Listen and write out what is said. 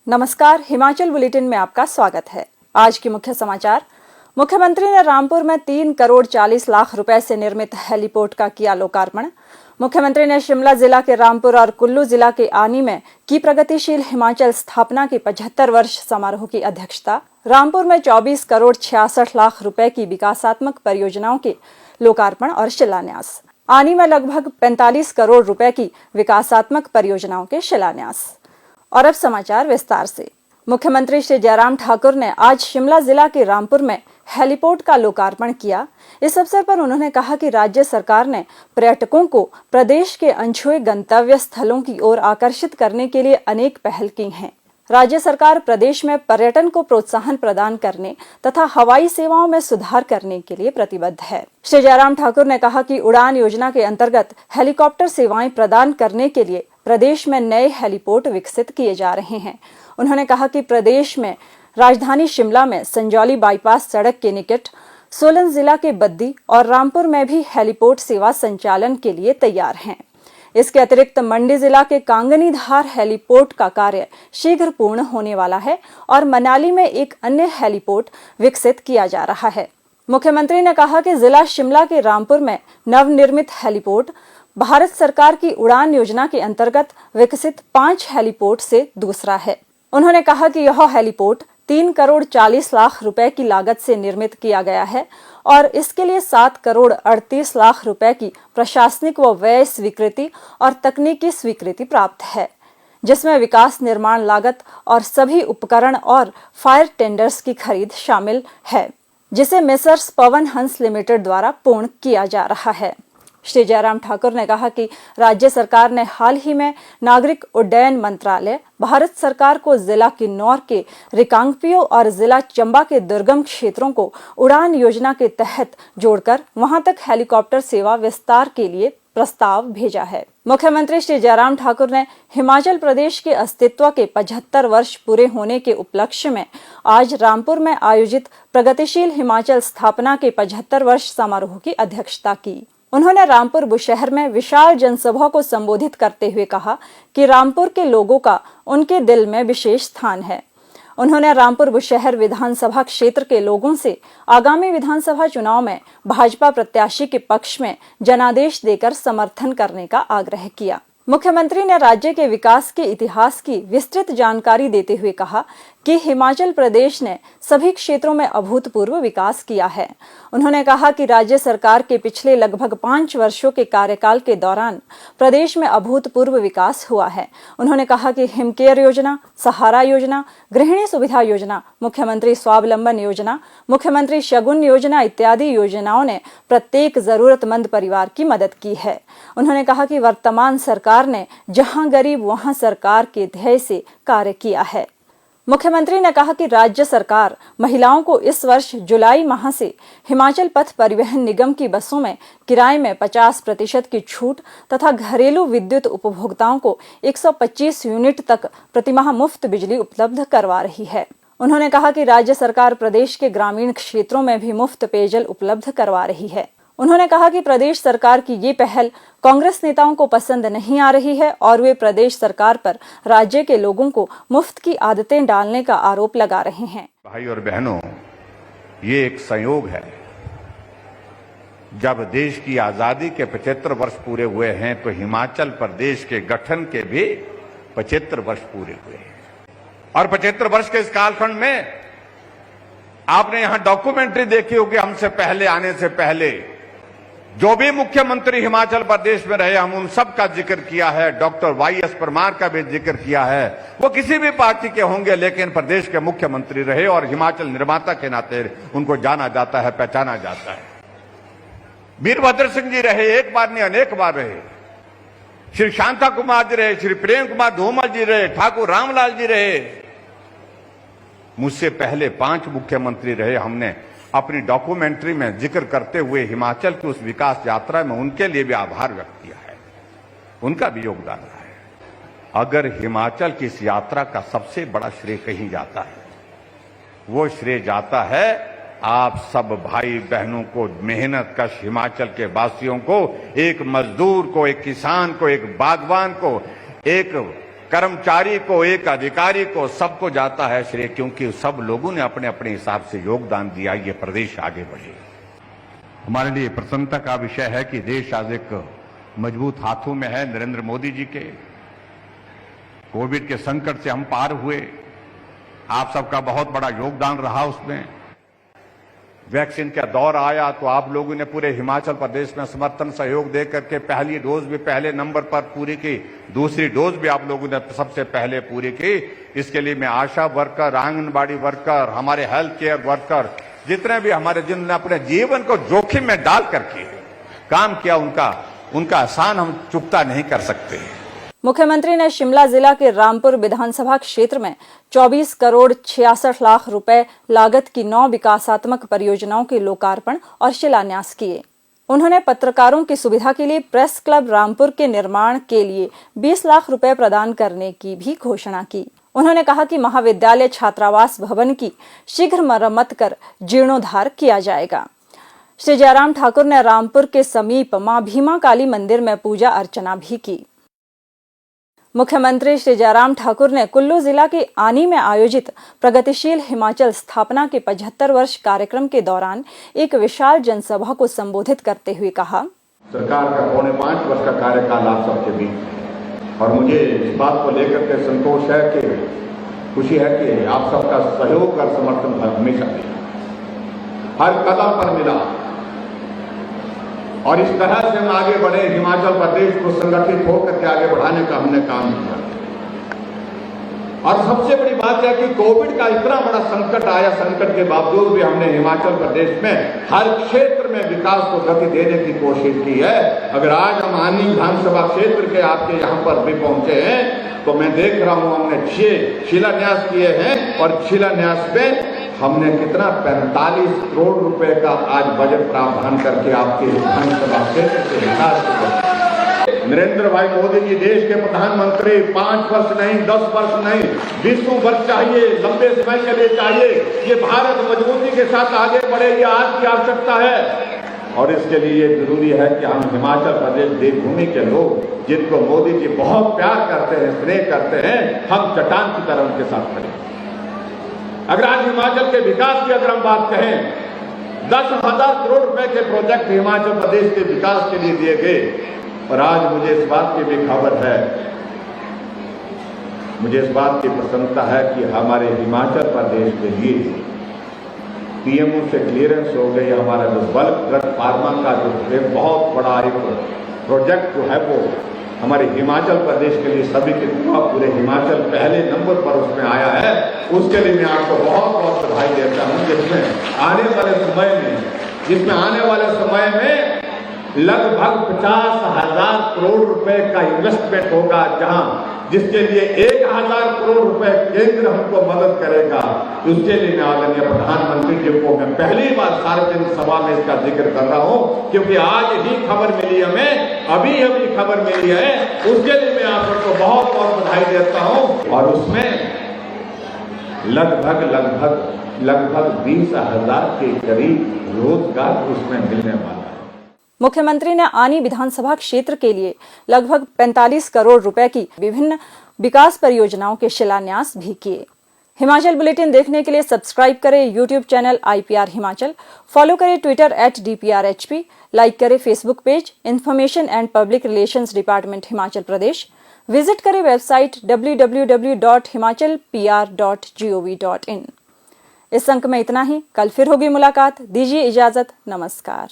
नमस्कार, हिमाचल बुलेटिन में आपका स्वागत है। आज के मुख्य समाचार। मुख्यमंत्री ने रामपुर में 3 करोड़ 40 लाख रुपए से निर्मित हेलीपोर्ट का किया लोकार्पण। मुख्यमंत्री ने शिमला जिला के रामपुर और कुल्लू जिला के आनी में की प्रगतिशील हिमाचल स्थापना की 75 वर्ष समारोह की अध्यक्षता। रामपुर में 24 करोड़ 66 लाख रुपए की विकासात्मक परियोजनाओं के लोकार्पण और शिलान्यास। आनी में लगभग 45 करोड़ रुपए की विकासात्मक परियोजनाओं के शिलान्यास। और अब समाचार विस्तार से। मुख्यमंत्री श्री जयराम ठाकुर ने आज शिमला जिला के रामपुर में हेलीपोर्ट का लोकार्पण किया। इस अवसर पर उन्होंने कहा कि राज्य सरकार ने पर्यटकों को प्रदेश के अनछुए गंतव्य स्थलों की ओर आकर्षित करने के लिए अनेक पहल की हैं। राज्य सरकार प्रदेश में पर्यटन को प्रोत्साहन प्रदान करने तथा हवाई सेवाओं में सुधार करने के लिए प्रतिबद्ध है। श्री जयराम ठाकुर ने कहा कि उड़ान योजना के अंतर्गत हेलीकॉप्टर सेवाएं प्रदान करने के लिए प्रदेश में नए हेलीपोर्ट विकसित किए जा रहे हैं। उन्होंने कहा कि प्रदेश में राजधानी शिमला में संजौली बाईपास सड़क के निकट, सोलन जिला के बद्दी और रामपुर में भी हेलीपोर्ट सेवा संचालन के लिए तैयार हैं। इसके अतिरिक्त मंडी जिला के कांगनीधार हेलीपोर्ट का कार्य शीघ्र पूर्ण होने वाला है और मनाली में एक अन्य हेलीपोर्ट विकसित किया जा रहा है। मुख्यमंत्री ने कहा कि जिला शिमला के रामपुर में नवनिर्मित हेलीपोर्ट भारत सरकार की उड़ान योजना के अंतर्गत विकसित 5 हेलीपोर्ट से दूसरा है। उन्होंने कहा कि यह हेलीपोर्ट 3 करोड़ 40 लाख रुपए की लागत से निर्मित किया गया है और इसके लिए 7 करोड़ 38 लाख रुपए की प्रशासनिक व व्यय स्वीकृति और तकनीकी स्वीकृति प्राप्त है, जिसमें विकास निर्माण लागत और सभी उपकरण और फायर टेंडर्स की खरीद शामिल है, जिसे मेसर्स पवन हंस लिमिटेड द्वारा पूर्ण किया जा रहा है। श्री जयराम ठाकुर ने कहा कि राज्य सरकार ने हाल ही में नागरिक उड्डयन मंत्रालय, भारत सरकार को जिला किन्नौर के रिकांगपिओ और जिला चंबा के दुर्गम क्षेत्रों को उड़ान योजना के तहत जोड़कर वहां तक हेलीकॉप्टर सेवा विस्तार के लिए प्रस्ताव भेजा है। मुख्यमंत्री श्री जयराम ठाकुर ने हिमाचल प्रदेश के अस्तित्व के 75 वर्ष पूरे होने के उपलक्ष्य में आज रामपुर में आयोजित प्रगतिशील हिमाचल स्थापना के 75 वर्ष समारोह की अध्यक्षता की। उन्होंने रामपुर बुशहर में विशाल जनसभा को संबोधित करते हुए कहा कि रामपुर के लोगों का उनके दिल में विशेष स्थान है। उन्होंने रामपुर बुशहर विधानसभा क्षेत्र के लोगों से आगामी विधानसभा चुनाव में भाजपा प्रत्याशी के पक्ष में जनादेश देकर समर्थन करने का आग्रह किया। मुख्यमंत्री ने राज्य के विकास के इतिहास की विस्तृत जानकारी देते हुए कहा कि हिमाचल प्रदेश ने सभी क्षेत्रों में अभूतपूर्व विकास किया है। उन्होंने कहा कि राज्य सरकार के पिछले लगभग 5 वर्षों के कार्यकाल के दौरान प्रदेश में अभूतपूर्व विकास हुआ है। उन्होंने कहा कि हिमकेयर योजना, सहारा योजना, गृहिणी सुविधा योजना, मुख्यमंत्री स्वावलंबन योजना, मुख्यमंत्री शगुन योजना इत्यादि योजनाओं ने प्रत्येक जरूरतमंद परिवार की मदद की है। उन्होंने कहा कि वर्तमान सरकार ने जहां गरीब वहां सरकार के ध्येय से कार्य किया है। मुख्यमंत्री ने कहा कि राज्य सरकार महिलाओं को इस वर्ष जुलाई माह से हिमाचल पथ परिवहन निगम की बसों में किराए में 50% की छूट तथा घरेलू विद्युत उपभोक्ताओं को 125 यूनिट तक प्रतिमाह मुफ्त बिजली उपलब्ध करवा रही है। उन्होंने कहा कि राज्य सरकार प्रदेश के ग्रामीण क्षेत्रों में भी मुफ्त पेयजल उपलब्ध करवा रही है। उन्होंने कहा कि प्रदेश सरकार की ये पहल कांग्रेस नेताओं को पसंद नहीं आ रही है और वे प्रदेश सरकार पर राज्य के लोगों को मुफ्त की आदतें डालने का आरोप लगा रहे हैं। भाई और बहनों, ये एक संयोग है। जब देश की आजादी के 75 वर्ष पूरे हुए हैं तो हिमाचल प्रदेश के गठन के भी 75 वर्ष पूरे हुए हैं। और 75 वर्ष के इस कालखंड में आपने यहां डॉक्यूमेंट्री देखी होगी। हमसे पहले आने से पहले जो भी मुख्यमंत्री हिमाचल प्रदेश में रहे, हम उन सब का जिक्र किया है। डॉक्टर वाईएस परमार का भी जिक्र किया है। वो किसी भी पार्टी के होंगे लेकिन प्रदेश के मुख्यमंत्री रहे और हिमाचल निर्माता के नाते उनको जाना जाता है, पहचाना जाता है। वीरभद्र सिंह जी रहे, एक बार नहीं अनेक बार रहे। श्री शांता कुमार जी रहे, श्री प्रेम कुमार धूमल जी रहे, ठाकुर रामलाल जी रहे। मुझसे पहले 5 मुख्यमंत्री रहे। हमने अपनी डॉक्यूमेंट्री में जिक्र करते हुए हिमाचल की उस विकास यात्रा में उनके लिए भी आभार व्यक्त किया है। उनका भी योगदान रहा है। अगर हिमाचल की इस यात्रा का सबसे बड़ा श्रेय कहीं जाता है, वो श्रेय जाता है आप सब भाई बहनों को, मेहनत कश हिमाचल के वासियों को, एक मजदूर को, एक किसान को, एक बागवान को, एक कर्मचारी को, एक अधिकारी को, सबको जाता है श्रेय, क्योंकि सब लोगों ने अपने अपने हिसाब से योगदान दिया, ये प्रदेश आगे बढ़े। हमारे लिए प्रसन्नता का विषय है कि देश आज एक मजबूत हाथों में है नरेंद्र मोदी जी के। कोविड के संकट से हम पार हुए, आप सबका बहुत बड़ा योगदान रहा उसमें। वैक्सीन का दौर आया तो आप लोगों ने पूरे हिमाचल प्रदेश में समर्थन सहयोग दे करके पहली डोज भी पहले नंबर पर पूरी की, दूसरी डोज भी आप लोगों ने सबसे पहले पूरी की। इसके लिए मैं आशा वर्कर, आंगनबाड़ी वर्कर, हमारे हेल्थ केयर वर्कर, जितने भी हमारे जिन्होंने अपने जीवन को जोखिम में डाल करके काम किया, उनका एहसान हम चुकता नहीं कर सकते। मुख्यमंत्री ने शिमला जिला के रामपुर विधानसभा क्षेत्र में 24 करोड़ 66 लाख रुपए लागत की 9 विकासात्मक परियोजनाओं के लोकार्पण और शिलान्यास किए। उन्होंने पत्रकारों की सुविधा के लिए प्रेस क्लब रामपुर के निर्माण के लिए 20 लाख रुपए प्रदान करने की भी घोषणा की। उन्होंने कहा कि महाविद्यालय छात्रावास भवन की शीघ्र मरम्मत कर जीर्णोद्धार किया जाएगा। श्री जयराम ठाकुर ने रामपुर के समीप मां भीमा काली मंदिर में पूजा अर्चना भी की। मुख्यमंत्री श्री जयराम ठाकुर ने कुल्लू जिला के आनी में आयोजित प्रगतिशील हिमाचल स्थापना के 75 वर्ष कार्यक्रम के दौरान एक विशाल जनसभा को संबोधित करते हुए कहा, सरकार का 5.25 वर्ष का कार्यकाल आप सबके बीच, और मुझे इस बात को लेकर के संतोष है कि खुशी है कि आप सबका सहयोग और समर्थन हमेशा मिला, हर कदम पर मिला, और इस तरह से हम आगे बढ़े। हिमाचल प्रदेश को संगठित होकर के आगे बढ़ाने का हमने काम किया। और सबसे बड़ी बात है कि कोविड का इतना बड़ा संकट आया, संकट के बावजूद भी हमने हिमाचल प्रदेश में हर क्षेत्र में विकास को गति देने की कोशिश की है। अगर आज हम आनी विधानसभा क्षेत्र के आपके यहाँ पर भी पहुंचे हैं तो मैं देख रहा हूं हमने 6 शिलान्यास किए हैं, और शिलान्यास पे हमने कितना 45 करोड़ रुपए का आज बजट प्रावधान करके आपके विधानसभा क्षेत्र के विकास को। नरेंद्र भाई मोदी जी देश के प्रधानमंत्री 5 वर्ष नहीं, 10 वर्ष नहीं, 20 वर्ष चाहिए, लंबे समय के लिए चाहिए। ये भारत मजबूती के साथ आगे बढ़े, ये आज की आवश्यकता है। और इसके लिए जरूरी है कि हम हिमाचल प्रदेश देवभूमि के लोग, जिनको मोदी जी बहुत प्यार करते हैं, स्नेह करते हैं, हम चट्टान की तरह उनके साथ खड़े। अगर आज हिमाचल के विकास की अगर हम बात कहें, 10,000 करोड़ रुपए के प्रोजेक्ट हिमाचल प्रदेश के विकास के लिए दिए गए, और आज मुझे इस बात की भी खबर है, मुझे इस बात की प्रसन्नता है कि हमारे हिमाचल प्रदेश के लिए पीएमओ से क्लियरेंस हो गई। हमारा जो बल्क ड्रग फार्मा का जो बहुत बड़ा एक प्रोजेक्ट जो है वो हमारे हिमाचल प्रदेश के लिए सभी के पूरे हिमाचल पहले नंबर पर उसमें आया है। उसके लिए मैं आपको बहुत बहुत बधाई देता हूं। जिसमें आने वाले समय में लगभग 50,000 करोड़ रुपए का इन्वेस्टमेंट होगा, जिसके लिए 1,000 करोड़ रुपए केंद्र हमको मदद करेगा। उसके लिए मैं आदरणीय प्रधानमंत्री जी को मैं पहली बार सार्वजनिक सभा में इसका जिक्र कर रहा हूं, क्योंकि आज ही खबर मिली हमें, अभी खबर मिली है। उसके लिए मैं आप सबको बहुत बहुत बधाई देता हूं। और उसमें लगभग 20,000 के करीब रोजगार उसमें मिलने वाला है। मुख्यमंत्री ने आनी विधानसभा क्षेत्र के लिए लगभग 45 करोड़ रुपए की विभिन्न विकास परियोजनाओं के शिलान्यास भी किए। हिमाचल बुलेटिन देखने के लिए सब्सक्राइब करें YouTube channel IPR Himachal, follow करें ट्विटर @DPRHP, लाइक करें Facebook page information and public relations department Himachal Pradesh, visit करें वेबसाइट www.himachalpr.gov.in। इस अंक में इतना ही, कल फिर होगी मुलाकात। दीजिए इजाजत, नमस्कार।